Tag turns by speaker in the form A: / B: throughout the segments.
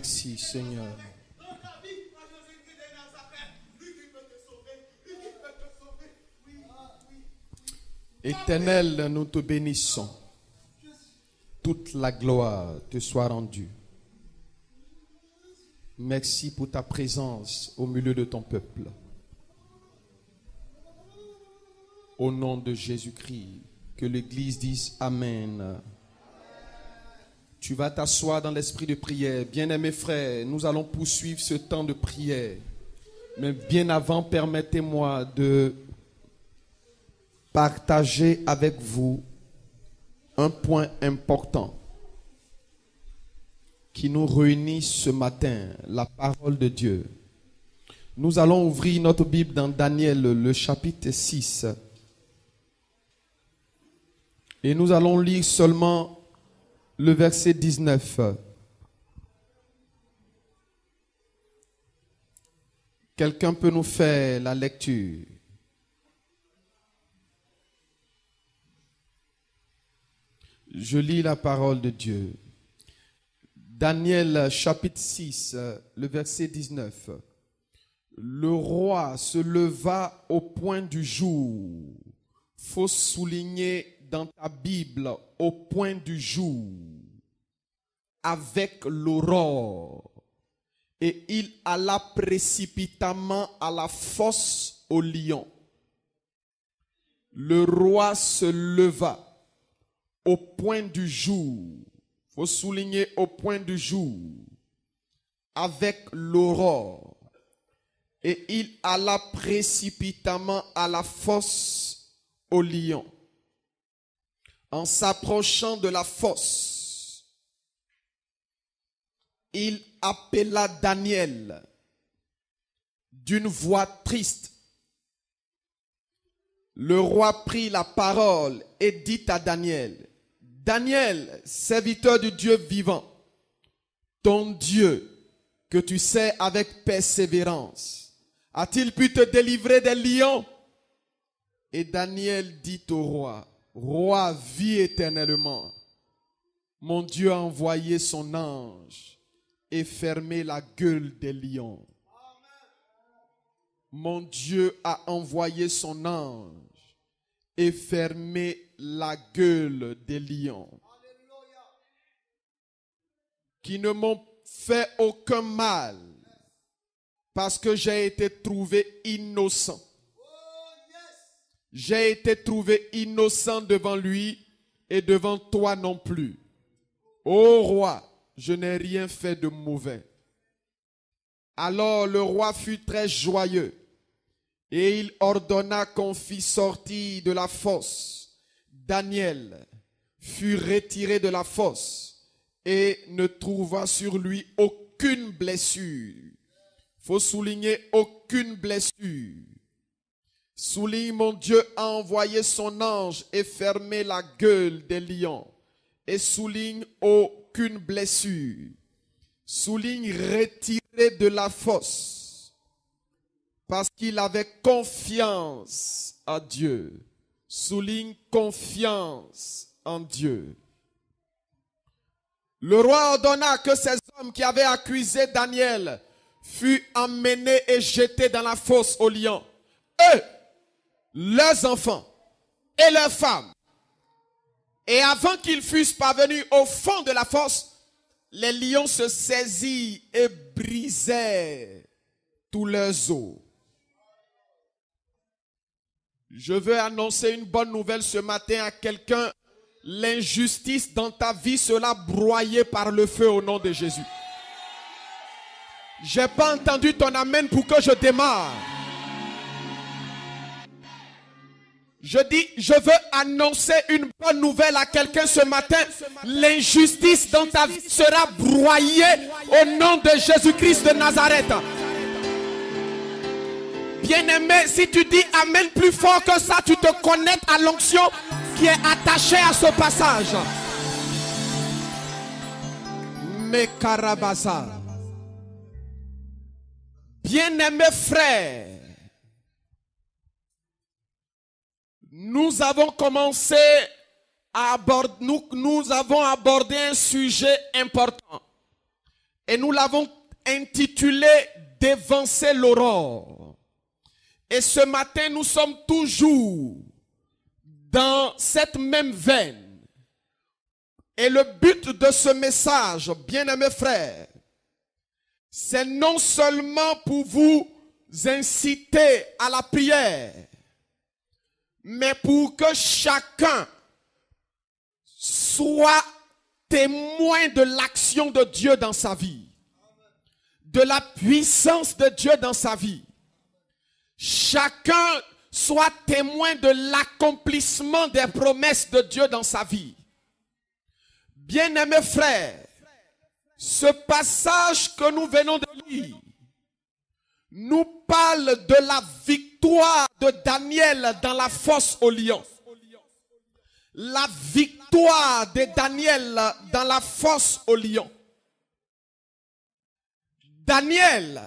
A: Merci, Seigneur. Éternel, nous te bénissons. Toute la gloire te soit rendue. Merci pour ta présence au milieu de ton peuple. Au nom de Jésus-Christ, que l'Église dise Amen. Tu vas t'asseoir dans l'esprit de prière. Bien-aimés frères, nous allons poursuivre ce temps de prière. Mais bien avant, permettez-moi de partager avec vous un point important qui nous réunit ce matin, la parole de Dieu. Nous allons ouvrir notre Bible dans Daniel, le chapitre 6. Et nous allons lire seulement le verset 19. Quelqu'un peut nous faire la lecture? Je lis la parole de Dieu. Daniel chapitre 6, le verset 19. Le roi se leva au point du jour. Faut souligner dans ta Bible au point du jour, avec l'aurore, et il alla précipitamment à la fosse au lion. Le roi se leva au point du jour, faut souligner au point du jour, avec l'aurore, et il alla précipitamment à la fosse au lion. En s'approchant de la fosse, il appela Daniel d'une voix triste. Le roi prit la parole et dit à Daniel: Daniel, serviteur du Dieu vivant, ton Dieu, que tu sers avec persévérance, a-t-il pu te délivrer des lions? Et Daniel dit au roi: Roi, vis éternellement. Mon Dieu a envoyé son ange et fermé la gueule des lions. Mon Dieu a envoyé son ange et fermé la gueule des lions, qui ne m'ont fait aucun mal, parce que j'ai été trouvé innocent. J'ai été trouvé innocent devant lui et devant toi non plus. Ô roi, je n'ai rien fait de mauvais. Alors le roi fut très joyeux et il ordonna qu'on fît sortir de la fosse. Daniel fut retiré de la fosse et ne trouva sur lui aucune blessure. Il faut souligner aucune blessure. Souligne, mon Dieu a envoyé son ange et fermé la gueule des lions. Et souligne, aucune blessure. Souligne, retiré de la fosse. Parce qu'il avait confiance en Dieu. Souligne, confiance en Dieu. Le roi ordonna que ces hommes qui avaient accusé Daniel furent emmenés et jetés dans la fosse aux lions. Eux, leurs enfants et leurs femmes. Et avant qu'ils fussent parvenus au fond de la fosse, les lions se saisirent et brisèrent tous leurs os. Je veux annoncer une bonne nouvelle ce matin à quelqu'un. L'injustice dans ta vie sera broyée par le feu au nom de Jésus. Je n'ai pas entendu ton amen pour que je démarre. Je dis, je veux annoncer une bonne nouvelle à quelqu'un ce matin. L'injustice dans ta vie sera broyée au nom de Jésus-Christ de Nazareth. Bien-aimé, si tu dis amen plus fort que ça, tu te connectes à l'onction qui est attachée à ce passage. Mekarabasa. Bien-aimé frère, nous avons commencé à aborder, nous avons abordé un sujet important. Et nous l'avons intitulé « Dévancer l'aurore ». Et ce matin, nous sommes toujours dans cette même veine. Et le but de ce message, bien-aimés frères, c'est non seulement pour vous inciter à la prière, mais pour que chacun soit témoin de l'action de Dieu dans sa vie, de la puissance de Dieu dans sa vie. Chacun soit témoin de l'accomplissement des promesses de Dieu dans sa vie. Bien-aimés frères, ce passage que nous venons de lire nous parle de la victoire de Daniel dans la fosse aux lions. La victoire de Daniel dans la fosse aux lions. Daniel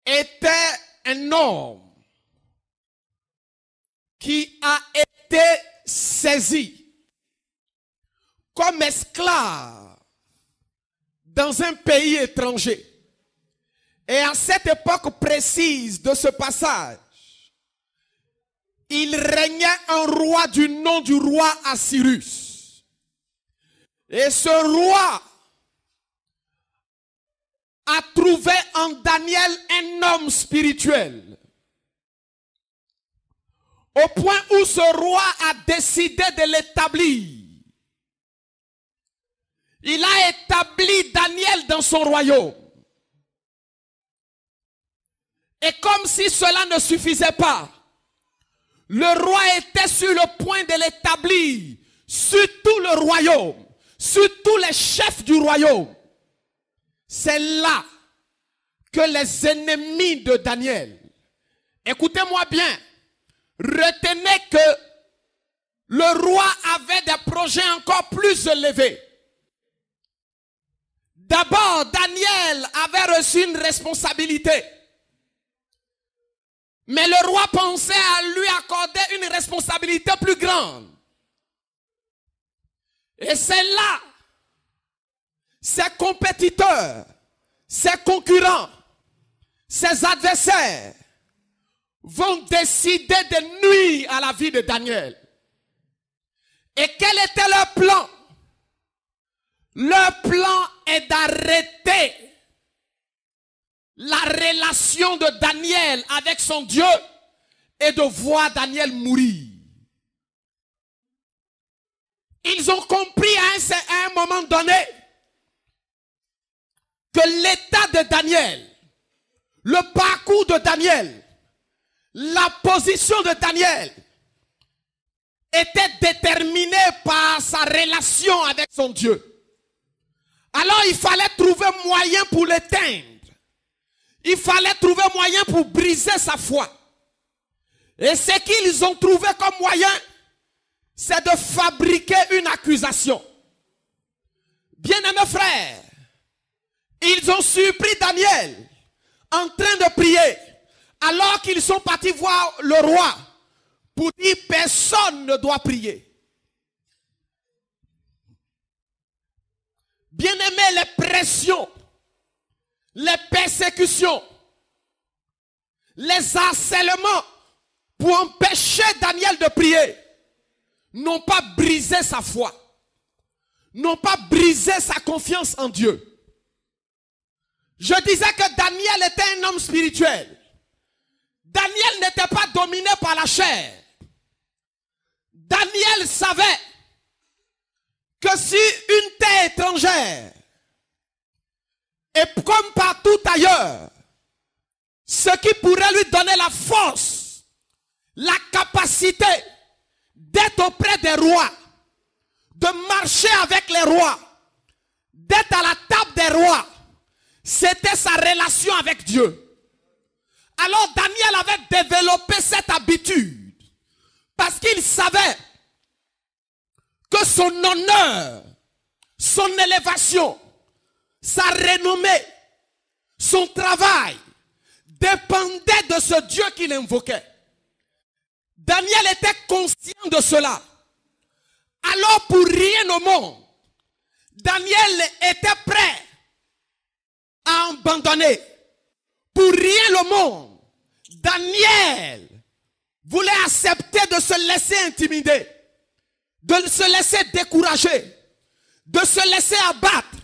A: était un homme qui a été saisi comme esclave dans un pays étranger. Et à cette époque précise de ce passage, il régnait un roi du nom du roi Assyrus. Et ce roi a trouvé en Daniel un homme spirituel. Au point où ce roi a décidé de l'établir. Il a établi Daniel dans son royaume. Et comme si cela ne suffisait pas, le roi était sur le point de l'établir sur tout le royaume, sur tous les chefs du royaume. C'est là que les ennemis de Daniel, écoutez-moi bien, retenez que le roi avait des projets encore plus élevés. D'abord, Daniel avait reçu une responsabilité. Mais le roi pensait à lui accorder une responsabilité plus grande. Et c'est là, ses compétiteurs, ses concurrents, ses adversaires vont décider de nuire à la vie de Daniel. Et quel était leur plan? Leur plan est d'arrêter la relation de Daniel avec son Dieu et de voir Daniel mourir. Ils ont compris à un moment donné que l'état de Daniel, le parcours de Daniel, la position de Daniel était déterminée par sa relation avec son Dieu. Alors il fallait trouver moyen pour l'éteindre. Il fallait trouver moyen pour briser sa foi. Et ce qu'ils ont trouvé comme moyen, c'est de fabriquer une accusation. Bien-aimés frères, ils ont surpris Daniel en train de prier, alors qu'ils sont partis voir le roi pour dire personne ne doit prier. Bien-aimés, les pressions, les persécutions, les harcèlements pour empêcher Daniel de prier n'ont pas brisé sa foi, n'ont pas brisé sa confiance en Dieu. Je disais que Daniel était un homme spirituel. Daniel n'était pas dominé par la chair. Daniel savait que si une terre étrangère, et comme partout ailleurs, ce qui pourrait lui donner la force, la capacité d'être auprès des rois, de marcher avec les rois, d'être à la table des rois, c'était sa relation avec Dieu. Alors Daniel avait développé cette habitude parce qu'il savait que son honneur, son élévation, sa renommée, son travail dépendait de ce Dieu qu'il invoquait. Daniel était conscient de cela. Alors pour rien au monde, Daniel était prêt
B: a abandonné. Pour rien le monde, Daniel voulait accepter de se laisser intimider, de se laisser décourager, de se laisser abattre.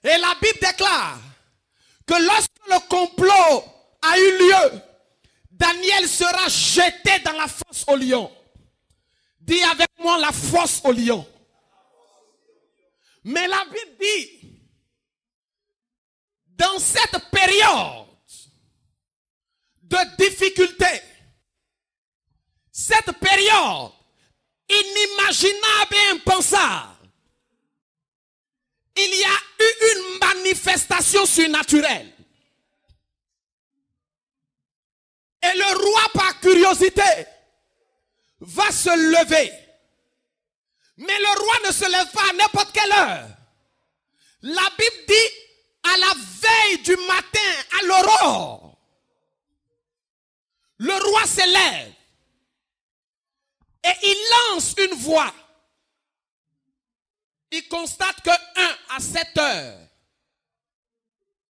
B: Et la Bible déclare que lorsque le complot a eu lieu, Daniel sera jeté dans la fosse au lion. Dis avec moi la fosse au lion. Mais la Bible dit, dans cette période de difficulté, cette période inimaginable et impensable, il y a eu une manifestation surnaturelle. Et le roi, par curiosité, va se lever. Mais le roi ne se lève pas à n'importe quelle heure. La Bible dit à la veille du matin, à l'aurore, le roi se lève et il lance une voix. Il constate que 1 à 7 heures,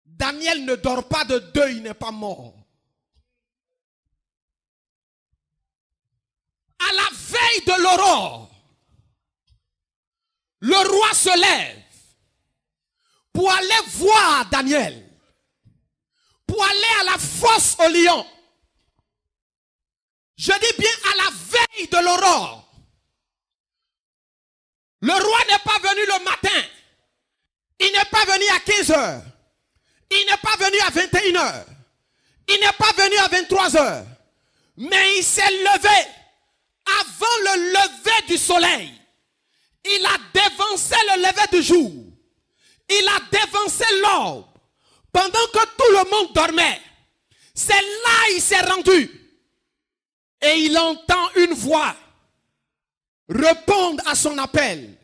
B: Daniel ne dort pas, de 2, il n'est pas mort. À la veille de l'aurore, le roi se lève pour aller voir Daniel, pour aller à la fosse au lion. Je dis bien à la veille de l'aurore. Le roi n'est pas venu le matin. Il n'est pas venu à 15 heures. Il n'est pas venu à 21 heures. Il n'est pas venu à 23 heures. Mais il s'est levé avant le lever du soleil. Il a dévancé le lever du jour. Il a dévancé l'aube. Pendant que tout le monde dormait. C'est là il s'est rendu. Et il entend une voix répondre à son appel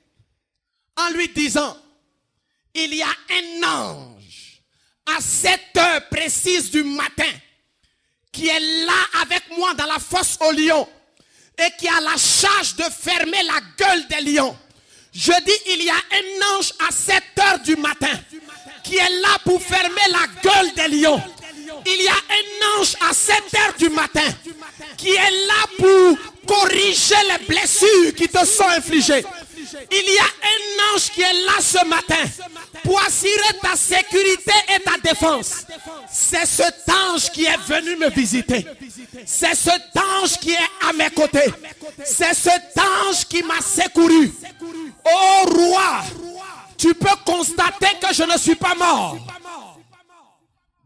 B: en lui disant, il y a un ange à 7 heures précises du matin qui est là avec moi dans la fosse aux lions et qui a la charge de fermer la gueule des lions. Je dis, il y a un ange à 7 heures du matin qui est là pour fermer la gueule des lions. Il y a un ange à 7 heures du matin qui est là pour corriger les blessures qui te sont infligées. Il y a un ange qui est là ce matin pour assurer ta sécurité et ta défense. C'est cet ange qui est venu me visiter. C'est cet ange qui est à mes côtés. C'est cet ange qui m'a secouru. Ô roi, tu peux constater que je ne suis pas mort.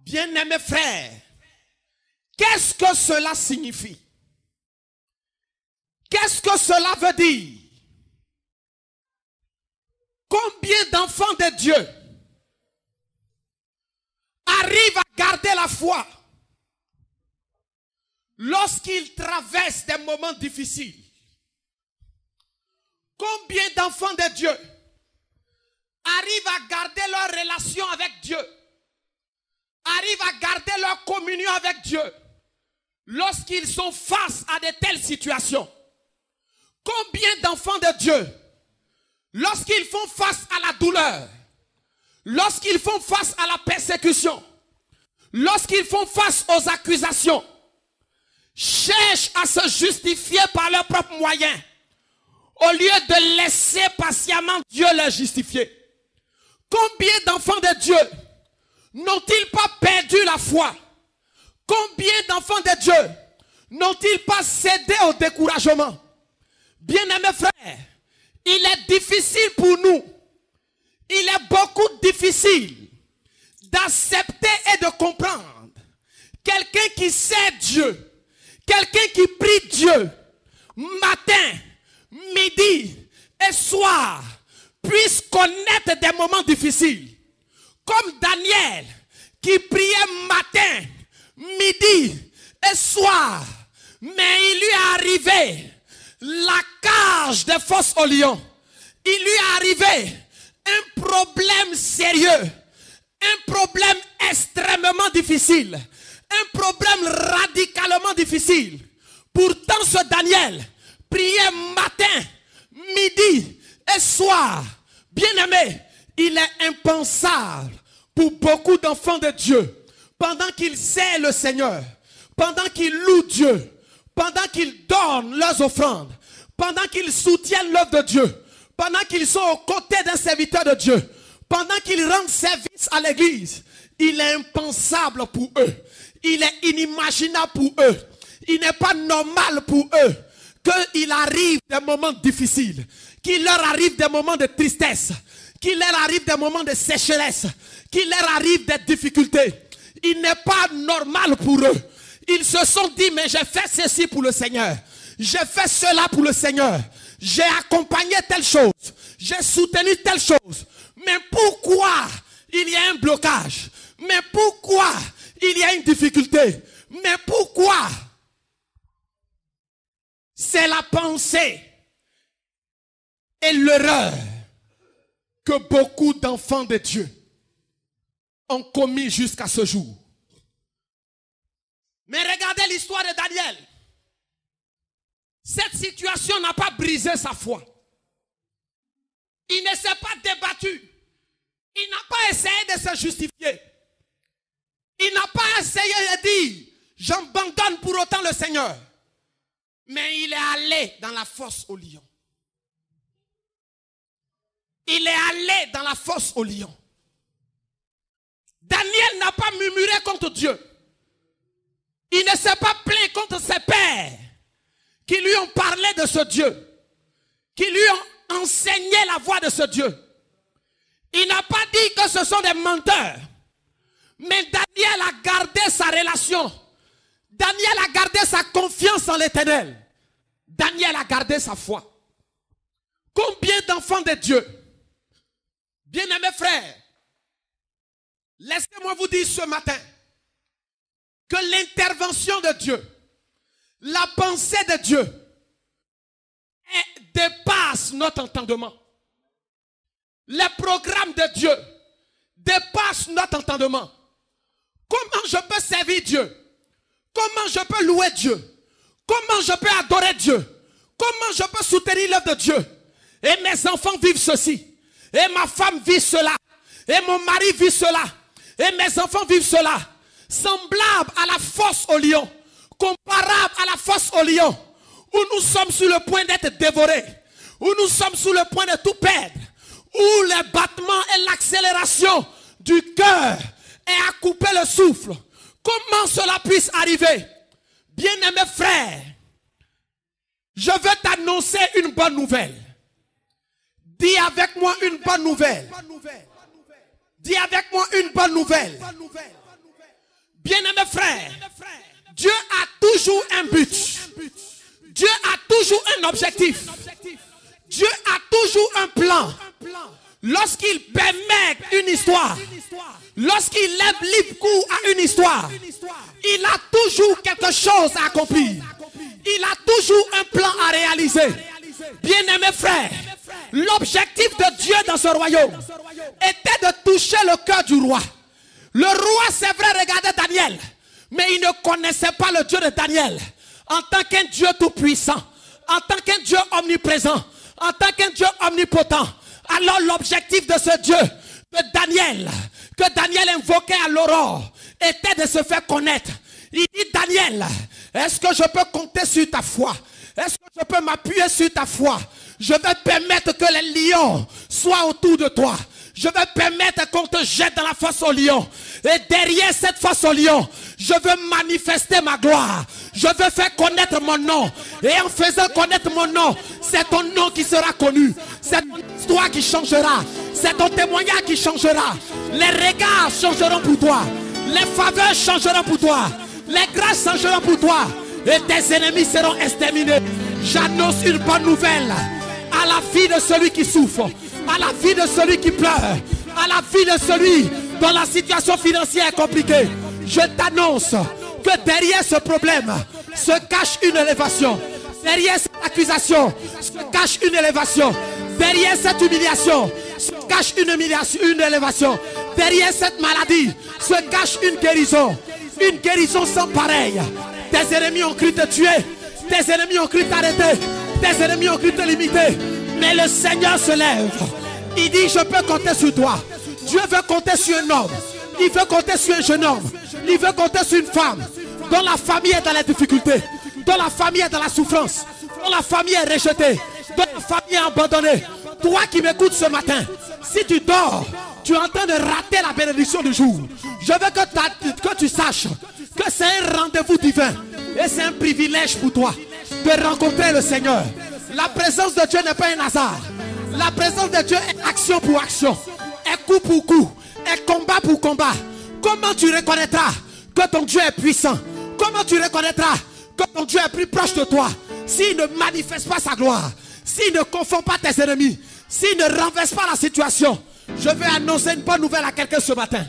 B: Bien-aimés frères, qu'est-ce que cela signifie? Qu'est-ce que cela veut dire? Combien d'enfants de Dieu arrivent à garder la foi lorsqu'ils traversent des moments difficiles? Combien d'enfants de Dieu arrivent à garder leur relation avec Dieu, arrivent à garder leur communion avec Dieu lorsqu'ils sont face à de telles situations? Combien d'enfants de Dieu, lorsqu'ils font face à la douleur, lorsqu'ils font face à la persécution, lorsqu'ils font face aux accusations, cherchent à se justifier par leurs propres moyens, au lieu de laisser patiemment Dieu les justifier? Combien d'enfants de Dieu n'ont-ils pas perdu la foi? Combien d'enfants de Dieu n'ont-ils pas cédé au découragement? Bien-aimés frères, il est difficile pour nous, il est beaucoup difficile d'accepter et de comprendre quelqu'un qui sait Dieu, quelqu'un qui prie Dieu, matin, midi et soir, puisse connaître des moments difficiles. Comme Daniel, qui priait matin, midi et soir, mais il lui est arrivé la cage des fosses aux lions. Il lui est arrivé un problème sérieux, un problème extrêmement difficile, un problème radicalement difficile. Pourtant ce Daniel priait matin, midi et soir. Bien-aimé, il est impensable Pour beaucoup d'enfants de Dieu, pendant qu'ils servent le Seigneur, pendant qu'ils louent Dieu, pendant qu'ils donnent leurs offrandes, pendant qu'ils soutiennent l'œuvre de Dieu, pendant qu'ils sont aux côtés d'un serviteur de Dieu, pendant qu'ils rendent service à l'église, il est impensable pour eux, il est inimaginable pour eux, il n'est pas normal pour eux qu'il arrive des moments difficiles, qu'il leur arrive des moments de tristesse, qu'il leur arrive des moments de sécheresse, qu'il leur arrive des difficultés. Il n'est pas normal pour eux. Ils se sont dit, mais j'ai fait ceci pour le Seigneur. J'ai fait cela pour le Seigneur. J'ai accompagné telle chose. J'ai soutenu telle chose. Mais pourquoi il y a un blocage? Mais pourquoi il y a une difficulté? Mais pourquoi? C'est la pensée et l'erreur que beaucoup d'enfants de Dieu ont commis jusqu'à ce jour. Mais regardez l'histoire de Daniel. Cette situation n'a pas brisé sa foi. Il ne s'est pas débattu. Il n'a pas essayé de se justifier. Il n'a pas essayé de dire, j'abandonne pour autant le Seigneur. Mais il est allé dans la fosse au lion. Il est allé dans la fosse au lion. Daniel n'a pas murmuré contre Dieu. Il ne s'est pas plaint contre ses pères qui lui ont parlé de ce Dieu, qui lui ont enseigné la voie de ce Dieu. Il n'a pas dit que ce sont des menteurs. Mais Daniel a gardé sa relation. Daniel a gardé sa confiance en l'Éternel. Daniel a gardé sa foi. Combien d'enfants de Dieu, bien-aimés frères, laissez-moi vous dire ce matin que l'intervention de Dieu, la pensée de Dieu dépasse notre entendement. Les programmes de Dieu dépassent notre entendement. Comment je peux servir Dieu? Comment je peux louer Dieu? Comment je peux adorer Dieu? Comment je peux soutenir l'œuvre de Dieu? Et mes enfants vivent ceci. Et ma femme vit cela. Et mon mari vit cela. Et mes enfants vivent cela. Semblable à la fosse au lion. Comparable à la fosse au lion. Où nous sommes sur le point d'être dévorés. Où nous sommes sur le point de tout perdre. Où les battements et l'accélération du cœur est à couper le souffle. Comment cela puisse arriver? Bien-aimés frères, je veux t'annoncer une bonne nouvelle. Dis avec moi une bonne nouvelle. Dis avec moi une bonne nouvelle. Bien-aimés frères, Dieu a toujours un but. Dieu a toujours un objectif. Dieu a toujours un plan. Lorsqu'il permet une histoire, lorsqu'il lève libre cours à une histoire, il a toujours quelque chose à accomplir. Il a toujours un plan à réaliser. Bien-aimés frères, l'objectif de Dieu dans ce royaume était de toucher le cœur du roi. Le roi, c'est vrai, regardait Daniel, mais il ne connaissait pas le Dieu de Daniel en tant qu'un Dieu tout-puissant, en tant qu'un Dieu omniprésent, en tant qu'un Dieu omnipotent. Alors l'objectif de ce Dieu, que Daniel invoquait à l'aurore, était de se faire connaître. Il dit, Daniel, est-ce que je peux compter sur ta foi? Est-ce que je peux m'appuyer sur ta foi? Je vais permettre que les lions soient autour de toi. Je vais permettre qu'on te jette dans la fosse aux lions. Et derrière cette fosse aux lions, je veux manifester ma gloire. Je veux faire connaître mon nom. Et en faisant connaître mon nom, c'est ton nom qui sera connu. C'est ton histoire qui changera. C'est ton témoignage qui changera. Les regards changeront pour toi. Les faveurs changeront pour toi. Les grâces changeront pour toi. Et tes ennemis seront exterminés. J'annonce une bonne nouvelle à la vie de celui qui souffre, à la vie de celui qui pleure, à la vie de celui dont la situation financière est compliquée. Je t'annonce que derrière ce problème se cache une élévation. Derrière cette accusation se cache une élévation. Derrière cette humiliation se cache une élévation. Derrière cette maladie se cache une guérison. Une guérison sans pareil. Tes ennemis ont cru te tuer. Tes ennemis ont cru t'arrêter. Tes ennemis ont cru te limiter. Mais le Seigneur se lève. Il dit, je peux compter sur toi. Dieu veut compter sur un homme. Il veut compter sur un jeune homme. Il veut compter sur une femme dont la famille est dans la difficulté, dont la famille est dans la souffrance, dont la famille est rejetée, dont la famille est abandonnée. Toi qui m'écoutes ce matin, si tu dors, tu es en train de rater la bénédiction du jour. Je veux que tu saches que c'est un rendez-vous divin et c'est un privilège pour toi de rencontrer le Seigneur. La présence de Dieu n'est pas un hasard. La présence de Dieu est action pour action, est coup pour coup, est combat pour combat. Comment tu reconnaîtras que ton Dieu est puissant? Comment tu reconnaîtras que ton Dieu est plus proche de toi s'il ne manifeste pas sa gloire, s'il ne confond pas tes ennemis, s'il ne renverse pas la situation? Je vais annoncer une bonne nouvelle à quelqu'un ce matin.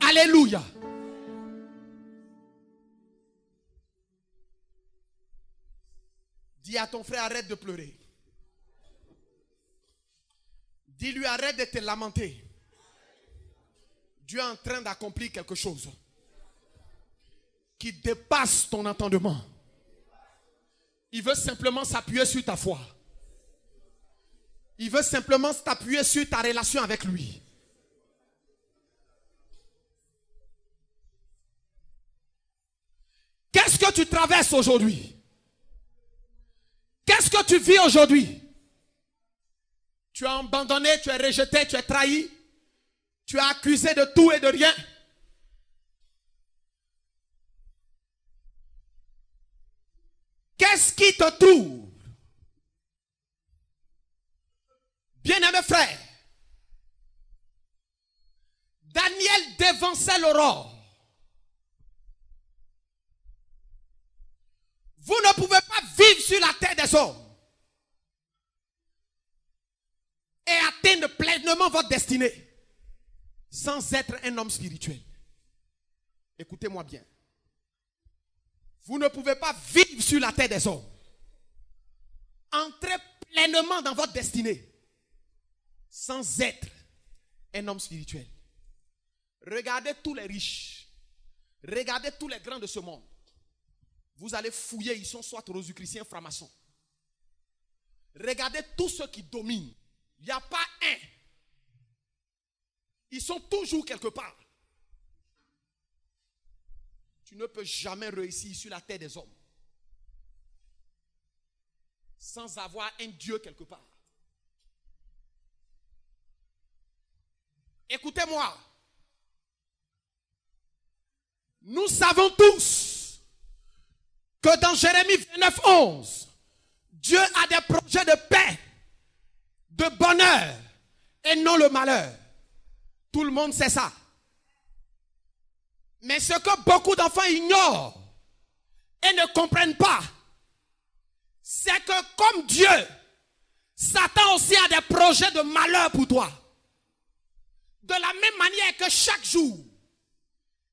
B: Alléluia. Dis à ton frère, arrête de pleurer. Dis-lui, arrête de te lamenter. Dieu est en train d'accomplir quelque chose qui dépasse ton entendement. Il veut simplement s'appuyer sur ta foi. Il veut simplement t'appuyer sur ta relation avec lui. Qu'est-ce que tu traverses aujourd'hui? Qu'est-ce que tu vis aujourd'hui? Tu es abandonné, tu es rejeté, tu es trahi. Tu es accusé de tout et de rien. Qu'est-ce qui te trouble? Bien-aimé frère, Daniel dévançait l'aurore. Vous ne pouvez pas vivre sur la terre des hommes et atteindre pleinement votre destinée sans être un homme spirituel. Écoutez-moi bien. Vous ne pouvez pas vivre sur la terre des hommes, entrer pleinement dans votre destinée sans être un homme spirituel. Regardez tous les riches, regardez tous les grands de ce monde. Vous allez fouiller, ils sont soit rosicruciens, francs-maçons. Regardez tous ceux qui dominent. Il n'y a pas un. Ils sont toujours quelque part. Tu ne peux jamais réussir sur la terre des hommes sans avoir un Dieu quelque part. Écoutez-moi. Nous savons tous que dans Jérémie 29:11, Dieu a des projets de paix, de bonheur et non le malheur. Tout le monde sait ça. Mais ce que beaucoup d'enfants ignorent et ne comprennent pas, c'est que comme Dieu, Satan aussi a des projets de malheur pour toi. De la même manière que chaque jour,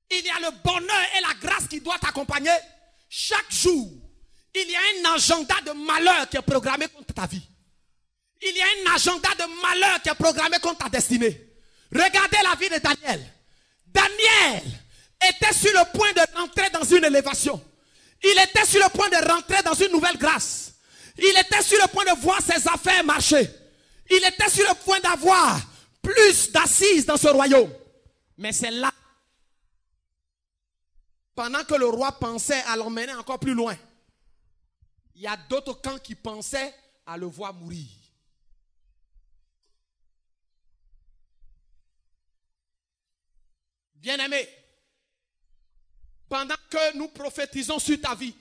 B: il y a le bonheur et la grâce qui doivent t'accompagner. Chaque jour, il y a un agenda de malheur qui est programmé contre ta vie. Il y a un agenda de malheur qui est programmé contre ta destinée. Regardez la vie de Daniel. Daniel était sur le point de rentrer dans une élévation. Il était sur le point de rentrer dans une nouvelle grâce. Il était sur le point de voir ses affaires marcher. Il était sur le point d'avoir plus d'assises dans ce royaume. Mais c'est là, pendant que le roi pensait à l'emmener encore plus loin, il y a d'autres camps qui pensaient à le voir mourir. Bien-aimé, pendant que nous prophétisons sur ta vie,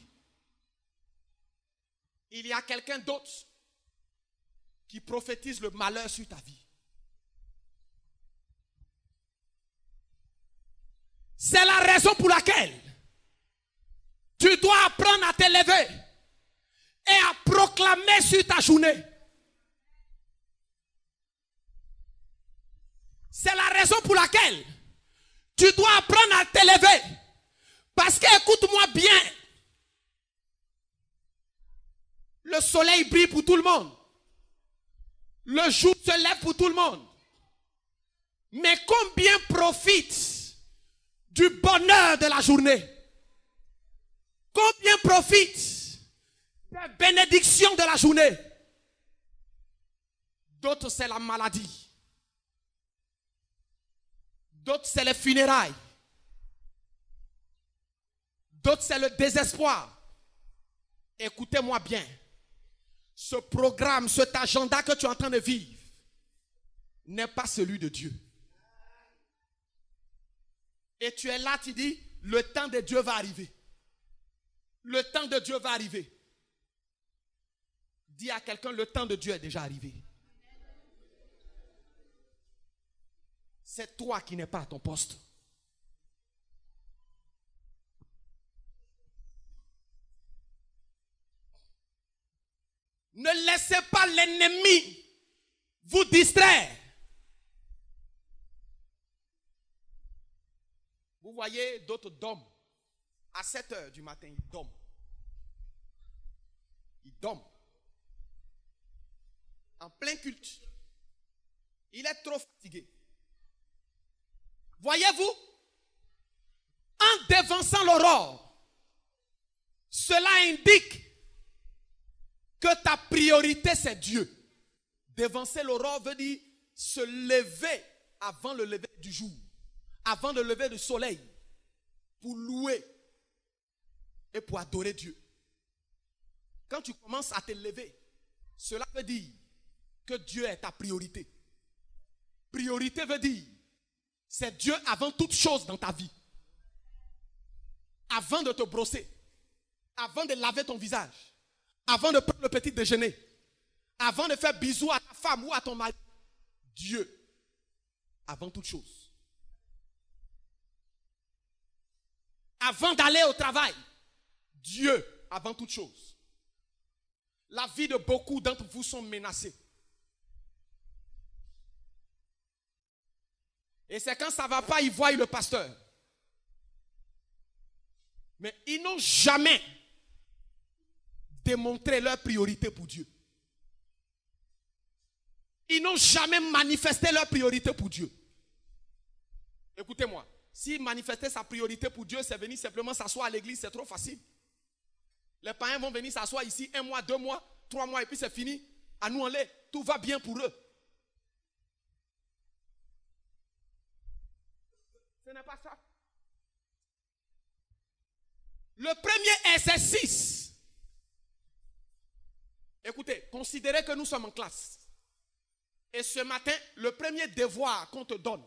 B: il y a quelqu'un d'autre qui prophétise le malheur sur ta vie. C'est la raison pour laquelle tu dois apprendre à t'élever et à proclamer sur ta journée. C'est la raison pour laquelle tu dois apprendre à t'élever. Parce que, écoute-moi bien, le soleil brille pour tout le monde. Le jour se lève pour tout le monde. Mais combien profitent du bonheur de la journée? Combien profitent des bénédictions de la journée? D'autres, c'est la maladie. D'autres, c'est les funérailles. D'autres, c'est le désespoir. Écoutez-moi bien. Ce programme, cet agenda que tu es en train de vivre n'est pas celui de Dieu. Et tu es là, tu dis, le temps de Dieu va arriver. Le temps de Dieu va arriver. Dis à quelqu'un, le temps de Dieu est déjà arrivé. C'est toi qui n'es pas à ton poste. Ne laissez pas l'ennemi vous distraire. Vous voyez d'autres dorment. À 7 heures du matin, ils dorment. Ils dorment. En plein culte. Il est trop fatigué. Voyez-vous, en dévançant l'aurore, cela indique que ta priorité c'est Dieu. Dévancer l'aurore veut dire se lever avant le lever du jour, avant le lever du soleil, pour louer et pour adorer Dieu. Quand tu commences à te lever, cela veut dire que Dieu est ta priorité. Priorité veut dire c'est Dieu avant toute chose dans ta vie. Avant de te brosser, avant de laver ton visage, avant de prendre le petit déjeuner, avant de faire bisous à ta femme ou à ton mari, Dieu avant toute chose. Avant d'aller au travail, Dieu avant toute chose. La vie de beaucoup d'entre vous sont menacées. Et c'est quand ça ne va pas, ils voient le pasteur. Mais ils n'ont jamais démontré leur priorité pour Dieu. Ils n'ont jamais manifesté leur priorité pour Dieu. Écoutez-moi, s'ils manifestaient sa priorité pour Dieu, c'est venir simplement s'asseoir à l'église, c'est trop facile. Les païens vont venir s'asseoir ici 1 mois, 2 mois, 3 mois et puis c'est fini. À nous en l'air, tout va bien pour eux. Ce n'est pas ça. Le premier exercice. Écoutez, considérez que nous sommes en classe. Et ce matin, le premier devoir qu'on te donne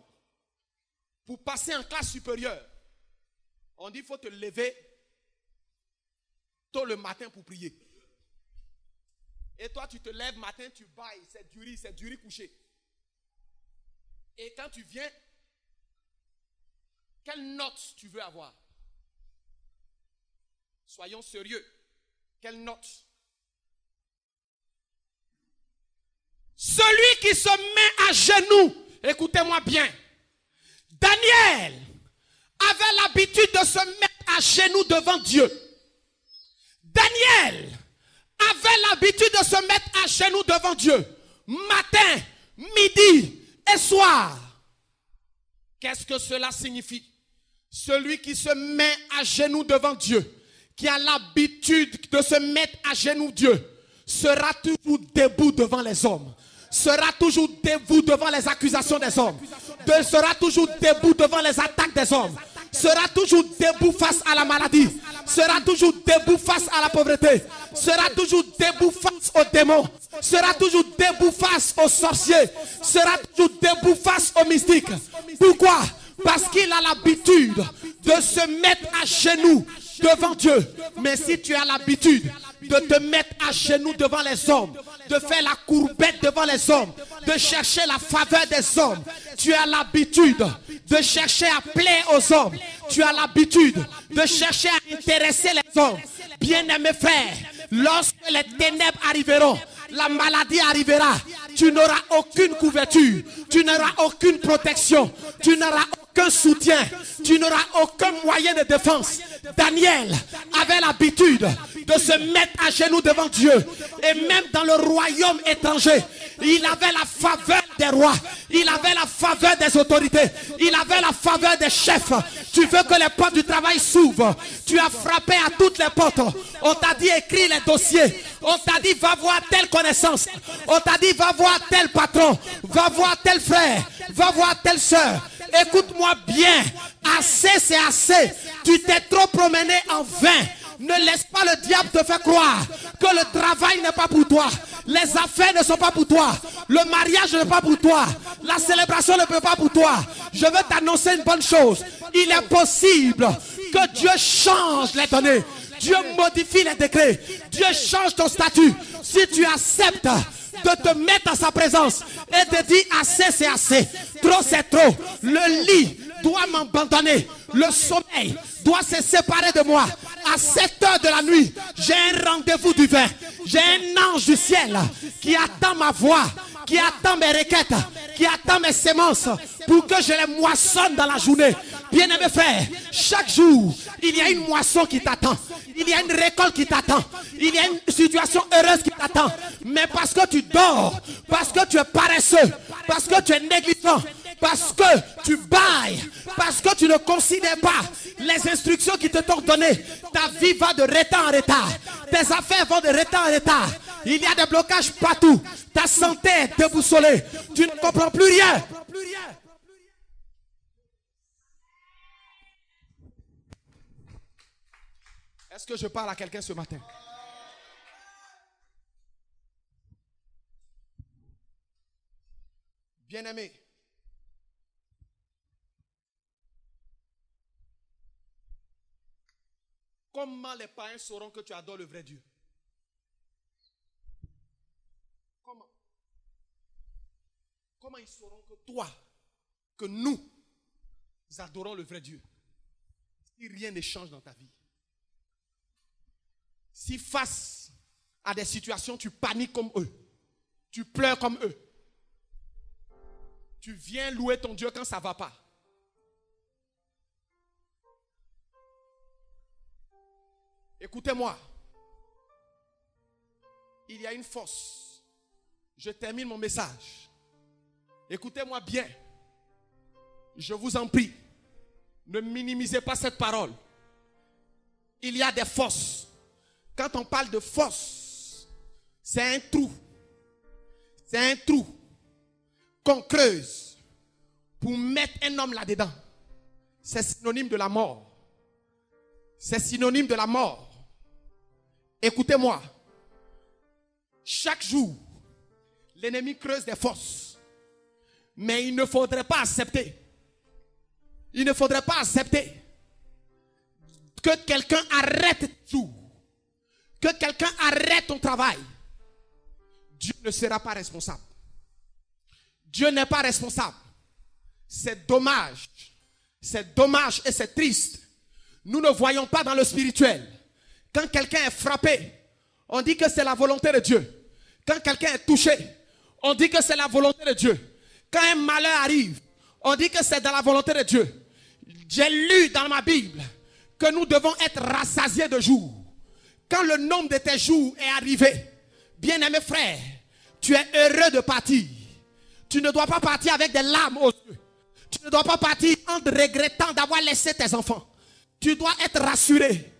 B: pour passer en classe supérieure, on dit qu'il faut te lever tôt le matin pour prier. Et toi, tu te lèves matin, tu bailles, c'est du riz couché. Et quand tu viens, quelle note tu veux avoir? Soyons sérieux. Quelle note? Celui qui se met à genoux, écoutez-moi bien. Daniel avait l'habitude de se mettre à genoux devant Dieu. Daniel avait l'habitude de se mettre à genoux devant Dieu. Matin, midi et soir. Qu'est-ce que cela signifie? Celui qui se met à genoux devant Dieu, qui a l'habitude de se mettre à genoux Dieu, sera toujours debout devant les hommes. Sera toujours debout devant les accusations des hommes. Sera toujours debout devant les attaques des hommes. Sera toujours debout face à la maladie. Sera toujours debout face à la pauvreté. Sera toujours debout face aux démons. Sera toujours debout face aux sorciers. Sera toujours debout face aux mystiques. Pourquoi? Parce qu'il a l'habitude de se mettre à genoux devant Dieu. Mais si tu as l'habitude de te mettre à genoux devant les hommes, de faire la courbette devant les hommes, de chercher la faveur des hommes, tu as l'habitude de chercher à plaire aux hommes, tu as l'habitude de chercher à intéresser les hommes. Bien-aimés frères, lorsque les ténèbres arriveront, la maladie arrivera, tu n'auras aucune couverture, tu n'auras aucune protection, tu n'auras aucun soutien, tu n'auras aucun moyen de défense. Daniel avait l'habitude de se mettre à genoux devant Dieu. Et même dans le royaume étranger, il avait la faveur des rois, il avait la faveur des autorités, il avait la faveur des chefs. Tu veux que les portes du travail s'ouvrent. Tu as frappé à toutes les portes. On t'a dit écris les dossiers. On t'a dit va voir telle connaissance. On t'a dit va voir tel patron. Va voir tel frère. Va voir telle soeur. Écoute-moi bien. Assez, c'est assez. Tu t'es trop promené en vain. Ne laisse pas le diable te faire croire que le travail n'est pas pour toi. Les affaires ne sont pas pour toi. Le mariage n'est pas pour toi. La célébration ne peut pas pour toi. Je veux t'annoncer une bonne chose. Il est possible que Dieu change les données. Dieu modifie les décrets. Dieu change ton statut. Si tu acceptes de te mettre à sa présence et te dire assez c'est assez, trop c'est trop, le lit doit m'abandonner, le sommeil doit se séparer de moi. À 7 heures de la nuit, j'ai un rendez-vous divin. J'ai un ange du ciel qui attend ma voix, qui attend mes requêtes, qui attend mes semences pour que je les moissonne dans la journée. Bien-aimés frères, chaque jour, il y a une moisson qui t'attend. Il y a une récolte qui t'attend. Il y a une situation heureuse qui t'attend. Mais parce que tu dors, parce que tu es paresseux, parce que tu es négligent, parce que tu bailles, parce que tu ne considères pas les instructions qui te sont données, ta vie va de retard en retard. Tes affaires vont de retard en retard. Il y a des blocages partout. Ta santé est déboussolée. Tu ne comprends plus rien. Est-ce que je parle à quelqu'un ce matin? Bien-aimé, comment les païens sauront que tu adores le vrai Dieu? Comment ils sauront que toi, que nous adorons le vrai Dieu? Si rien ne change dans ta vie. Si face à des situations, tu paniques comme eux, tu pleures comme eux, tu viens louer ton Dieu quand ça ne va pas. Écoutez-moi. Il y a une force. Je termine mon message. Écoutez-moi bien. Je vous en prie. Ne minimisez pas cette parole. Il y a des forces. Quand on parle de force, c'est un trou. C'est un trou qu'on creuse pour mettre un homme là-dedans. C'est synonyme de la mort. C'est synonyme de la mort. Écoutez-moi. Chaque jour, l'ennemi creuse des fosses. Mais il ne faudrait pas accepter. Il ne faudrait pas accepter que quelqu'un arrête tout. Que quelqu'un arrête ton travail. Dieu ne sera pas responsable. Dieu n'est pas responsable. C'est dommage. C'est dommage et c'est triste. Nous ne voyons pas dans le spirituel. Quand quelqu'un est frappé, on dit que c'est la volonté de Dieu. Quand quelqu'un est touché, on dit que c'est la volonté de Dieu. Quand un malheur arrive, on dit que c'est dans la volonté de Dieu. J'ai lu dans ma Bible que nous devons être rassasiés de jours. Quand le nombre de tes jours est arrivé, bien-aimé frère, tu es heureux de partir. Tu ne dois pas partir avec des larmes aux yeux. Tu ne dois pas partir en regrettant d'avoir laissé tes enfants. Tu dois être rassuré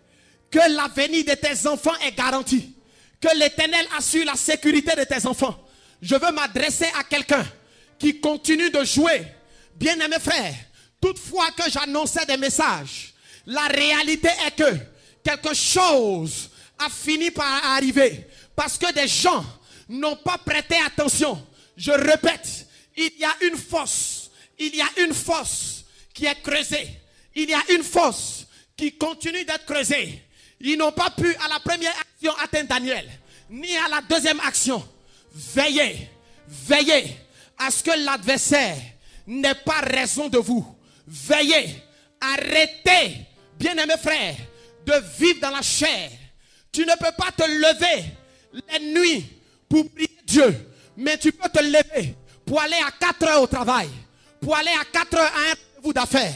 B: que l'avenir de tes enfants est garanti. Que l'Éternel assure la sécurité de tes enfants. Je veux m'adresser à quelqu'un qui continue de jouer. Bien-aimé frère, toutefois que j'annonçais des messages, la réalité est que quelque chose a fini par arriver. Parce que des gens n'ont pas prêté attention. Je répète, il y a une fosse. Il y a une fosse qui est creusée. Il y a une fosse qui continue d'être creusée. Ils n'ont pas pu à la première action atteindre Daniel, ni à la deuxième action. Veillez, veillez à ce que l'adversaire n'ait pas raison de vous. Veillez, arrêtez, bien-aimés frères, de vivre dans la chair. Tu ne peux pas te lever les nuits pour prier Dieu, mais tu peux te lever pour aller à 4 heures au travail, pour aller à 4 heures à un rendez-vous d'affaires.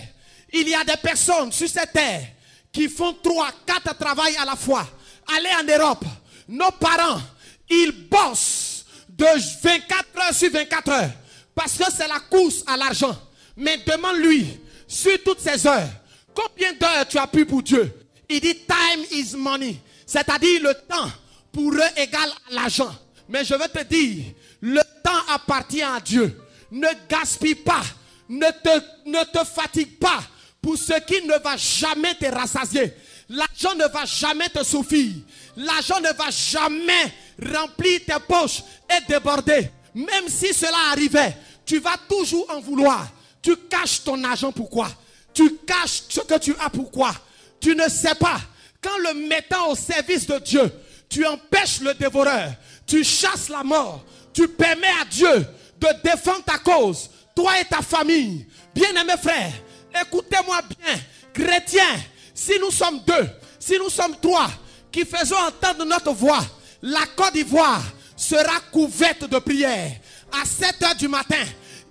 B: Il y a des personnes sur cette terre qui font 3, 4 travails à la fois. Allez en Europe, nos parents, ils bossent de 24 heures sur 24 heures parce que c'est la course à l'argent. Mais demande-lui, sur toutes ces heures, Combien d'heures tu as pris pour Dieu? Il dit time is money. C'est-à-dire le temps pour eux égale à l'argent. Mais je veux te dire, le temps appartient à Dieu. Ne gaspille pas. Ne te fatigue pas pour ce qui ne va jamais te rassasier. L'argent ne va jamais te suffire. L'argent ne va jamais remplir tes poches et déborder. Même si cela arrivait, tu vas toujours en vouloir. Tu caches ton argent, pourquoi? Tu caches ce que tu as, pourquoi? Tu ne sais pas. Quand le mettant au service de Dieu, tu empêches le dévoreur, tu chasses la mort, tu permets à Dieu de défendre ta cause, toi et ta famille. Bien-aimés frères, écoutez-moi bien, chrétiens, si nous sommes 2, si nous sommes 3 qui faisons entendre notre voix, la Côte d'Ivoire sera couverte de prières. À 7 heures du matin,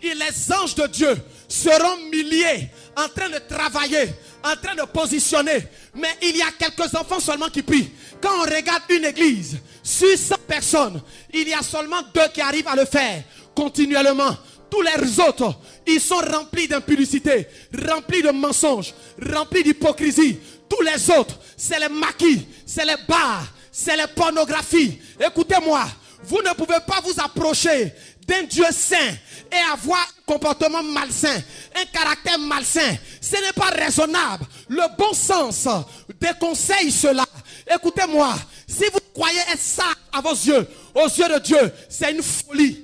B: et les anges de Dieu seront milliers en train de travailler, en train de positionner. Mais il y a quelques enfants seulement qui prient. Quand on regarde une église, sur 100 personnes, il y a seulement 2 qui arrivent à le faire continuellement. Tous les autres, ils sont remplis d'impudicité, remplis de mensonges, remplis d'hypocrisie. Tous les autres, c'est les maquis, c'est les bars, c'est les pornographies. Écoutez-moi, vous ne pouvez pas vous approcher d'un Dieu saint et avoir un comportement malsain, un caractère malsain. Ce n'est pas raisonnable. Le bon sens déconseille cela. Écoutez-moi, si vous croyez être ça à vos yeux, aux yeux de Dieu, c'est une folie.